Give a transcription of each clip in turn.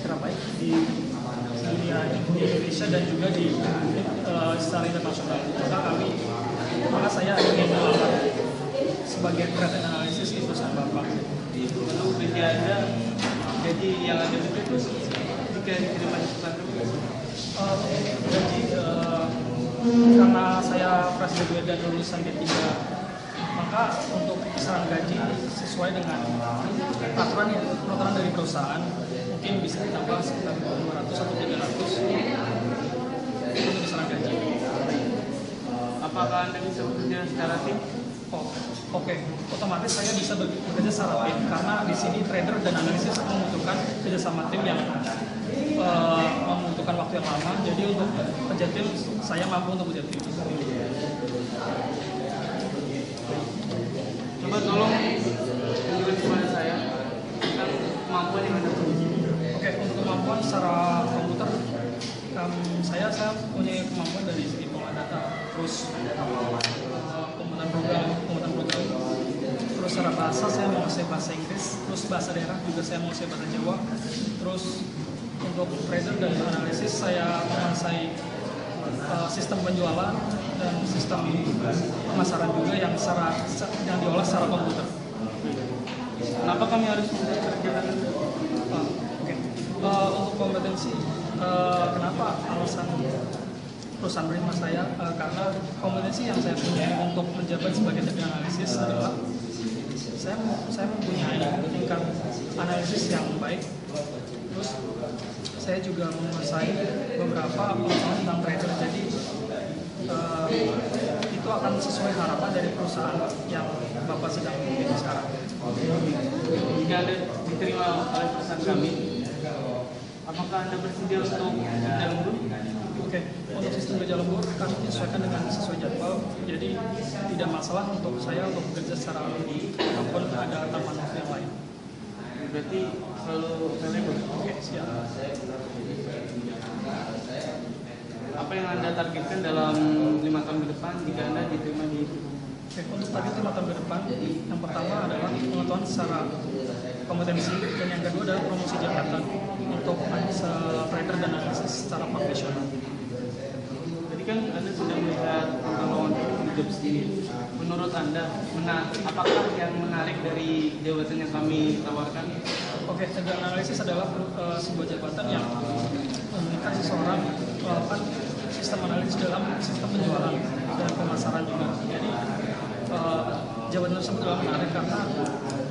kira baik di dunia di Indonesia dan juga di secara internasional. Maka saya ingin melamar sebagai trade analysis di perusahaan Bapak. Lalu gaji Anda, gaji yang Anda itu jika diterima di perusahaan gaji karena saya fresh graduate dan lulusan D3, maka untuk kisaran gaji sesuai dengan peraturan dari perusahaan mungkin bisa ditambah sekitar 200 atau 300 untuk kisaran gaji. Apakah Anda bisa bekerja secara tim? Oke. Otomatis saya bisa bekerja secara tim karena di sini trader dan analisis membutuhkan kerjasama tim yang membutuhkan waktu yang lama. Jadi untuk kerja tim saya mampu untuk kerja tim. Coba tolong tunjukkan kepada saya tentang kemampuan yang Anda punya. Oke, untuk kemampuan secara komputer saya punya kemampuan dari segi pengolahan data, terus pembuatan program, terus secara bahasa saya menguasai bahasa Inggris, terus bahasa daerah juga saya menguasai bahasa Jawa, terus untuk trader dan analisis saya menguasai sistem penjualan dan sistem pemasaran juga yang diolah secara komputer. Kenapa kami harus mengerjakan itu? Untuk kompetensi, kenapa alasan perusahaan menerima saya? Karena kompetensi yang saya punya untuk menjabat sebagai trader analisis adalah saya mempunyai tingkat analisis yang baik. Terus saya juga menguasai beberapa pengetahuan tentang trader, jadi itu akan sesuai harapan dari perusahaan yang Bapak sedang pilih sekarang. Jika Anda diterima oleh perusahaan kami, apakah Anda bersedia untuk kerja lembur? Oke, untuk sistem kerja lembur kami menyesuaikan dengan sesuai jadwal, jadi tidak masalah untuk saya untuk bekerja secara lembur ataupun ada tambahan waktu yang lain. Berarti selalu available. Oke, siap. Apa yang Anda targetkan dalam 5 tahun ke depan jika Anda diterima di Oke, untuk target 5 tahun ke depan, yang pertama adalah pengetahuan secara kompetensi, dan yang kedua adalah promosi jabatan untuk trader dan analisis secara profesional. Tadi kan Anda sudah melihat lowongan di job ini. Menurut Anda, apakah yang menarik dari jabatan yang kami tawarkan? Oke, trader analisis adalah sebuah jabatan yang memungkinkan seseorang melakukan sistem analisis dalam sistem penjualan dan pemasaran juga. Jadi jabatan tersebut adalah menarik karena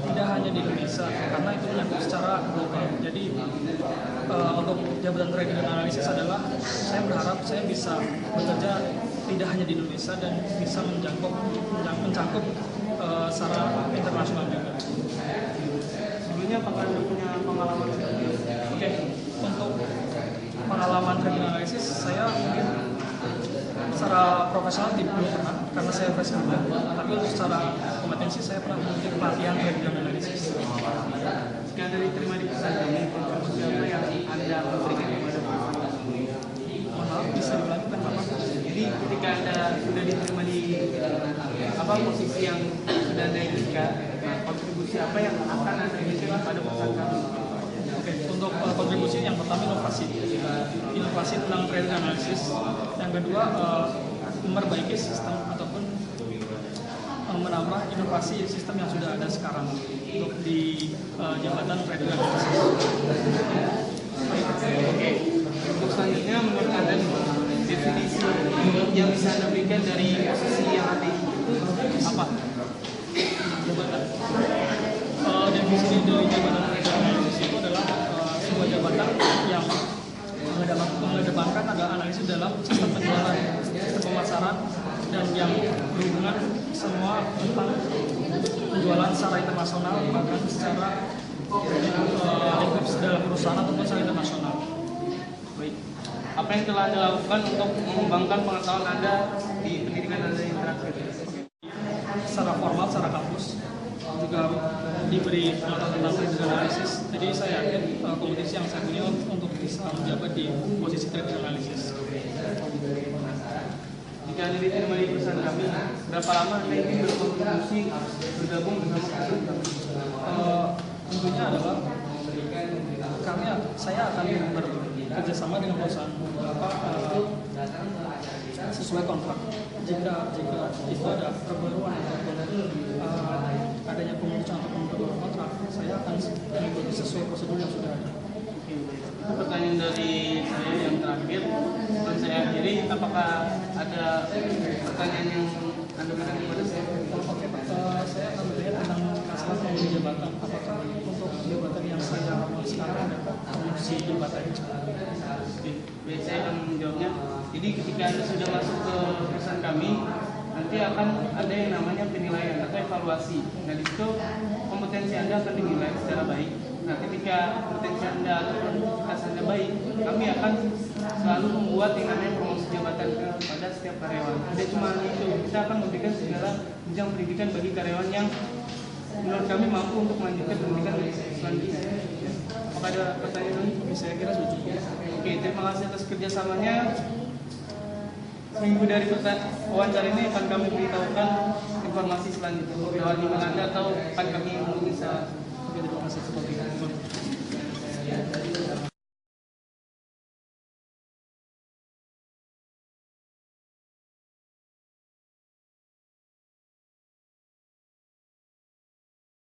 tidak hanya di Indonesia, karena itu menyangkut secara global. Jadi untuk jabatan trader dan analisis adalah saya berharap saya bisa bekerja tidak hanya di Indonesia dan bisa mencakup secara internasional juga. Sebelumnya apakah Anda punya pengalaman seperti itu? Oke, untuk pengalaman trader analisis saya mungkin secara profesional belum pernah karena saya fresh graduate, tapi untuk secara kompetensi saya pernah mengikuti pelatihan trader analisis. Jika Anda diterima di perusahaan kami, kontribusi apa yang Anda memberikan kepada perusahaan kami? Mohon maaf, bisa diulangi kan Bapak? Jadi ketika Anda sudah diterima di posisi yang sudah Anda inginkan, kontribusi apa yang akan Anda berikan kepada perusahaan kami? Oke, untuk kontribusi yang pertama inovasi tentang trader analisis, yang kedua memperbaiki sistem ataupun menambah inovasi sistem yang sudah ada sekarang untuk di jabatan trader analisis. Oke, untuk selanjutnya menurut Anda definisi yang bisa Anda berikan dari posisi yang ada itu apa? Jabatan definisi dari jabatan trader analisis itu adalah sebuah jabatan yang mengedepankan adalah analisis dalam sistem penjualan, sistem pemasaran, dan yang berhubungan semua tentang penjualan secara internasional, bahkan secara lingkup dalam perusahaan ataupun secara internasional. Baik. Apa yang telah Anda lakukan untuk mengembangkan pengetahuan Anda di pendidikan Anda yang terakhir? Secara formal, secara kampus juga diberi pengetahuan tentang trader analisis. Jadi saya yakin kompetisi yang saya punya untuk bisa menjabat di posisi trader analisis. Jika Anda diterima di perusahaan kami, berapa lama Anda ingin berkontribusi bergabung bersama perusahaan kami? Tentunya adalah karena saya akan bekerja sama dengan perusahaan sesuai kontrak. Jika itu ada perbaruan ataupun adanya pemutusan atau pembaruan kontrak, saya akan mengikuti sesuai prosedur yang sudah ada. Pertanyaan dari saya yang terakhir, dan saya akhiri, apakah ada pertanyaan yang Anda berikan kepada saya? Oke, saya akan bertanya tentang masalah pengisi jabatan. Apakah untuk jabatan yang saya ramal sekarang dapat mengisi jabatannya? Oke, baik, saya akan menjawabnya. Jadi ketika Anda sudah masuk ke perusahaan kami, nanti akan ada yang namanya penilaian atau evaluasi. Nah, di situ kompetensi Anda akan dinilai secara baik. Nah, ketika kompetensi Anda atau produktivitas Anda baik, kami akan selalu membuat yang namanya promosi jabatan kepada setiap karyawan. Tidak cuma itu, kita akan memberikan segala jenjang pendidikan bagi karyawan yang menurut kami mampu untuk melanjutkan pendidikan selanjutnya. Apakah ada pertanyaan lagi? Saya kira sudah cukup. Oke, terima kasih atas kerjasamanya. Seminggu dari wawancara ini akan kami beritahukan informasi selanjutnya lewat email Anda atau akan kami bisa. Oke, terima kasih.